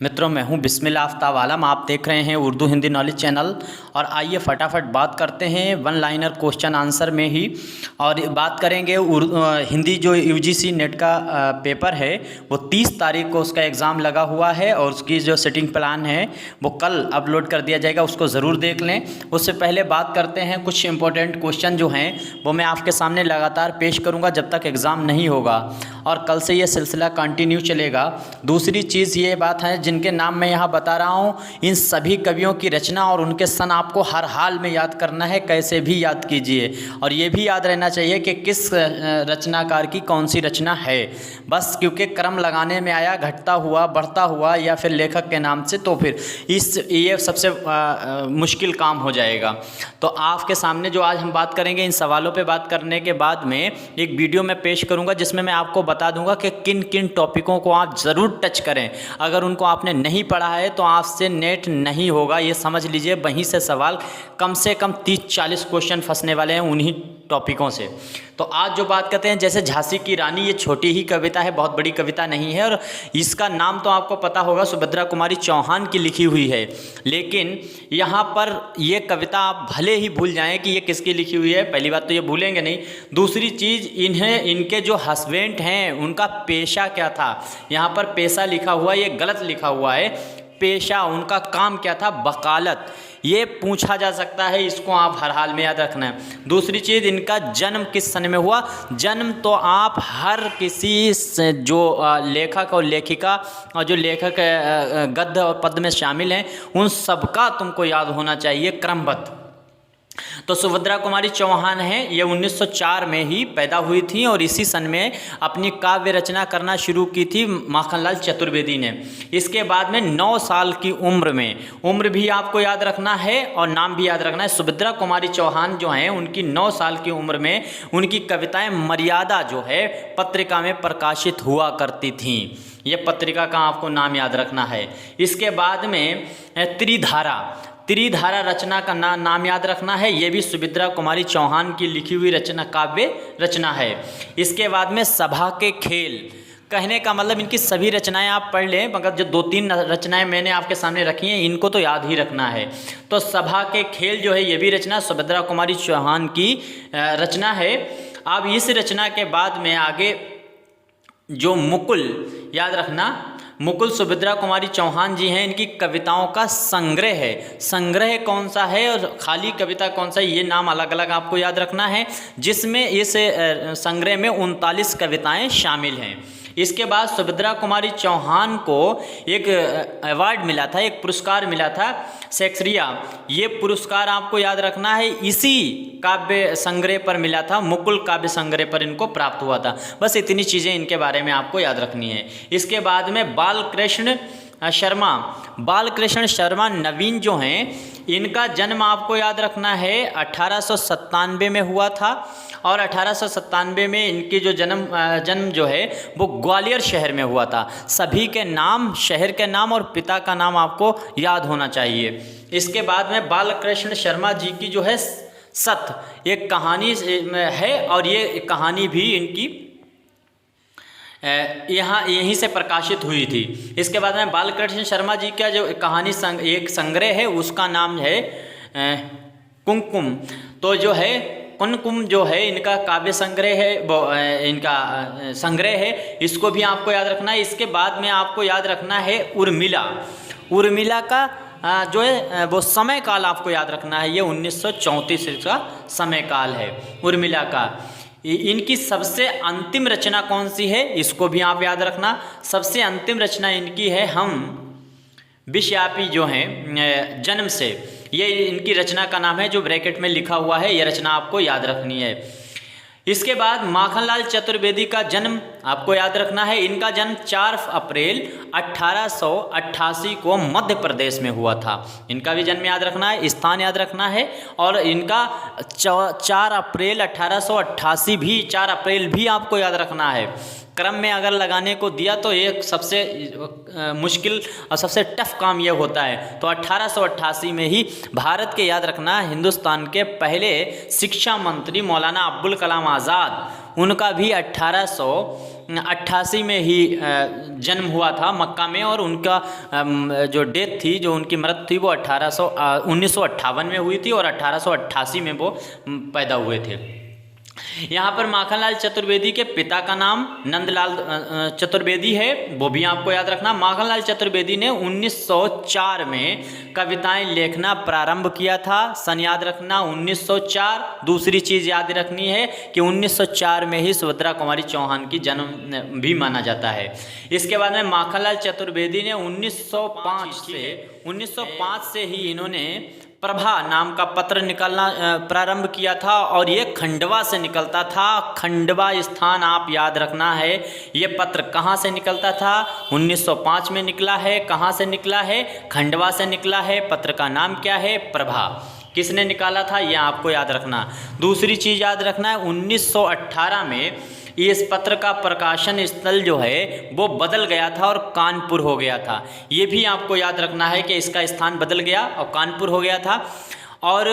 मित्रों, मैं हूं बिस्मिल्लाह आफ्ताब आलम। आप देख रहे हैं उर्दू हिंदी नॉलेज चैनल। और आइए फटाफट बात करते हैं वन लाइनर क्वेश्चन आंसर में ही। और बात करेंगे हिंदी जो यूजीसी नेट का पेपर है वो 30 तारीख को उसका एग्ज़ाम लगा हुआ है और उसकी जो सेटिंग प्लान है वो कल अपलोड कर दिया जाएगा, उसको ज़रूर देख लें। उससे पहले बात करते हैं कुछ इंपॉर्टेंट क्वेश्चन जो हैं वो मैं आपके सामने लगातार पेश करूँगा जब तक एग्ज़ाम नहीं होगा, और कल से ये सिलसिला कंटिन्यू चलेगा। दूसरी चीज़ ये बात है, जिनके नाम मैं यहाँ बता रहा हूँ इन सभी कवियों की रचना और उनके सन आपको हर हाल में याद करना है, कैसे भी याद कीजिए। और ये भी याद रहना चाहिए कि किस रचनाकार की कौन सी रचना है, बस क्योंकि क्रम लगाने में आया घटता हुआ, बढ़ता हुआ या फिर लेखक के नाम से, तो फिर ये सबसे मुश्किल काम हो जाएगा। तो आपके सामने जो आज हम बात करेंगे, इन सवालों पे बात करने के बाद में एक वीडियो मैं पेश करूंगा जिसमें मैं आपको बता दूंगा कि किन किन टॉपिकों को आप ज़रूर टच करें। अगर उनको आपने नहीं पढ़ा है तो आपसे नेट नहीं होगा, ये समझ लीजिए। वहीं से सवाल कम से कम 30-40 क्वेश्चन फंसने वाले हैं उन्हीं टॉपिकों से। तो आज जो बात करते हैं, जैसे झांसी की रानी, ये छोटी ही कविता है, बहुत बड़ी कविता नहीं है, और इसका नाम तो आपको पता होगा, सुभद्रा कुमारी चौहान की लिखी हुई है। लेकिन यहाँ पर ये कविता आप भले ही भूल जाएं कि ये किसकी लिखी हुई है, पहली बात तो ये भूलेंगे नहीं। दूसरी चीज़, इनके जो हस्बैंड हैं उनका पेशा क्या था, यहाँ पर पेशा लिखा हुआ है, ये गलत लिखा हुआ है। पेशा, उनका काम क्या था, वकालत, ये पूछा जा सकता है, इसको आप हर हाल में याद रखना है। दूसरी चीज़, इनका जन्म किस सन में हुआ। जन्म तो आप हर किसी जो लेखक और लेखिका और जो लेखक गद्य और पद्य में शामिल हैं उन सबका तुमको याद होना चाहिए क्रमबद्ध। तो सुभद्रा कुमारी चौहान हैं, ये 1904 में ही पैदा हुई थी और इसी सन में अपनी काव्य रचना करना शुरू की थी माखनलाल चतुर्वेदी ने। इसके बाद में 9 साल की उम्र में, उम्र भी आपको याद रखना है और नाम भी याद रखना है, सुभद्रा कुमारी चौहान जो हैं उनकी 9 साल की उम्र में उनकी कविताएं मर्यादा जो है पत्रिका में प्रकाशित हुआ करती थीं। ये पत्रिका का आपको नाम याद रखना है। इसके बाद में त्रिधारा रचना का नाम याद रखना है, ये भी सुभद्रा कुमारी चौहान की लिखी हुई रचना, काव्य रचना है। इसके बाद में सभा के खेल, कहने का मतलब इनकी सभी रचनाएं आप पढ़ लें, मगर जो 2-3 रचनाएं मैंने आपके सामने रखी हैं इनको तो याद ही रखना है। तो सभा के खेल जो है ये भी रचना सुभद्रा कुमारी चौहान की रचना है। अब इस रचना के बाद में आगे जो मुकुल, याद रखना, मुकुल सुभद्रा कुमारी चौहान जी हैं, इनकी कविताओं का संग्रह है। संग्रह कौन सा है और खाली कविता कौन सा है, ये नाम अलग अलग आपको याद रखना है, जिसमें इस संग्रह में 39 कविताएं शामिल हैं। इसके बाद सुभद्रा कुमारी चौहान को एक अवार्ड मिला था, एक पुरस्कार मिला था, शेक्सपियर। ये पुरस्कार आपको याद रखना है, इसी काव्य संग्रह पर मिला था, मुकुल काव्य संग्रह पर इनको प्राप्त हुआ था। बस इतनी चीज़ें इनके बारे में आपको याद रखनी है। इसके बाद में बालकृष्ण शर्मा नवीन जो हैं, इनका जन्म आपको याद रखना है 1897 में हुआ था, और 1897 में इनकी जो जन्म जो है वो ग्वालियर शहर में हुआ था। सभी के नाम, शहर के नाम और पिता का नाम आपको याद होना चाहिए। इसके बाद में बालकृष्ण शर्मा जी की जो है सत्य एक कहानी है, और ये कहानी भी इनकी यहीं से प्रकाशित हुई थी। इसके बाद में बालकृष्ण शर्मा जी का जो कहानी एक संग्रह है उसका नाम है कुमकुम। तो जो है कुमकुम जो है इनका काव्य संग्रह है, वो इनका संग्रह है, इसको भी आपको याद रखना है। इसके बाद में आपको याद रखना है उर्मिला का जो है वो समय काल आपको याद रखना है, ये 1934 का समय काल है उर्मिला का। इनकी सबसे अंतिम रचना कौन सी है, इसको भी आप याद रखना। सबसे अंतिम रचना इनकी है हम विश्वव्यापी जो हैं जन्म से, ये इनकी रचना का नाम है, जो ब्रैकेट में लिखा हुआ है, ये रचना आपको याद रखनी है। इसके बाद माखनलाल चतुर्वेदी का जन्म आपको याद रखना है। इनका जन्म 4 अप्रैल 1888 को मध्य प्रदेश में हुआ था। इनका भी जन्म याद रखना है, स्थान याद रखना है, और इनका 4 अप्रैल 1888 भी, 4 अप्रैल भी आपको याद रखना है। क्रम में अगर लगाने को दिया तो ये सबसे मुश्किल और सबसे टफ काम ये होता है। तो 1888 में ही भारत के, याद रखना, हिंदुस्तान के पहले शिक्षा मंत्री मौलाना अब्दुल कलाम आज़ाद, उनका भी 88 में ही जन्म हुआ था मक्का में, और उनका जो डेथ थी, जो उनकी मृत्यु थी वो 1958 में हुई थी, और 1888 में वो पैदा हुए थे। यहाँ पर माखनलाल चतुर्वेदी के पिता का नाम नंदलाल चतुर्वेदी है, वो भी आपको याद रखना। माखनलाल चतुर्वेदी ने 1904 में कविताएं लिखना प्रारंभ किया था, सन याद रखना 1904। दूसरी चीज़ याद रखनी है कि 1904 में ही सुभद्रा कुमारी चौहान की जन्म भी माना जाता है। इसके बाद में माखनलाल चतुर्वेदी ने 1905 से ही इन्होंने प्रभा नाम का पत्र निकलना प्रारंभ किया था, और ये खंडवा से निकलता था। खंडवा स्थान आप याद रखना है। ये पत्र कहाँ से निकलता था? 1905 में निकला है। कहाँ से निकला है? खंडवा से निकला है। पत्र का नाम क्या है? प्रभा। किसने निकाला था? ये आपको याद रखना। दूसरी चीज़ याद रखना है, 1918 में इस पत्र का प्रकाशन स्थल जो है वो बदल गया था और कानपुर हो गया था। ये भी आपको याद रखना है कि इसका स्थान बदल गया और कानपुर हो गया था। और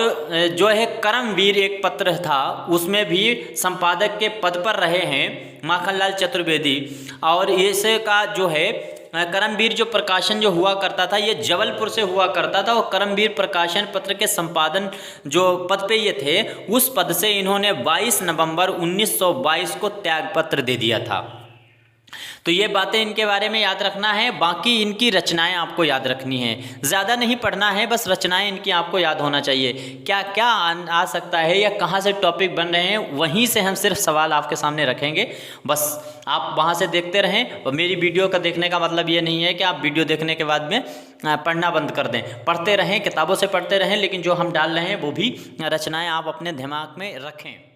जो है करमवीर एक पत्र था, उसमें भी संपादक के पद पर रहे हैं माखनलाल चतुर्वेदी, और इसका जो है करमवीर जो प्रकाशन जो हुआ करता था ये जबलपुर से हुआ करता था, और करमवीर प्रकाशन पत्र के संपादन जो पद पे ये थे, उस पद से इन्होंने 22 नवंबर 1922 को त्यागपत्र दे दिया था। तो ये बातें इनके बारे में याद रखना है। बाकी इनकी रचनाएं आपको याद रखनी है, ज़्यादा नहीं पढ़ना है, बस रचनाएं इनकी आपको याद होना चाहिए। क्या क्या आ सकता है या कहाँ से टॉपिक बन रहे हैं, वहीं से हम सिर्फ सवाल आपके सामने रखेंगे। बस आप वहाँ से देखते रहें। और मेरी वीडियो का देखने का मतलब ये नहीं है कि आप वीडियो देखने के बाद में पढ़ना बंद कर दें। पढ़ते रहें, किताबों से पढ़ते रहें, लेकिन जो हम डाल रहे हैं वो भी रचनाएँ आप अपने दिमाग में रखें।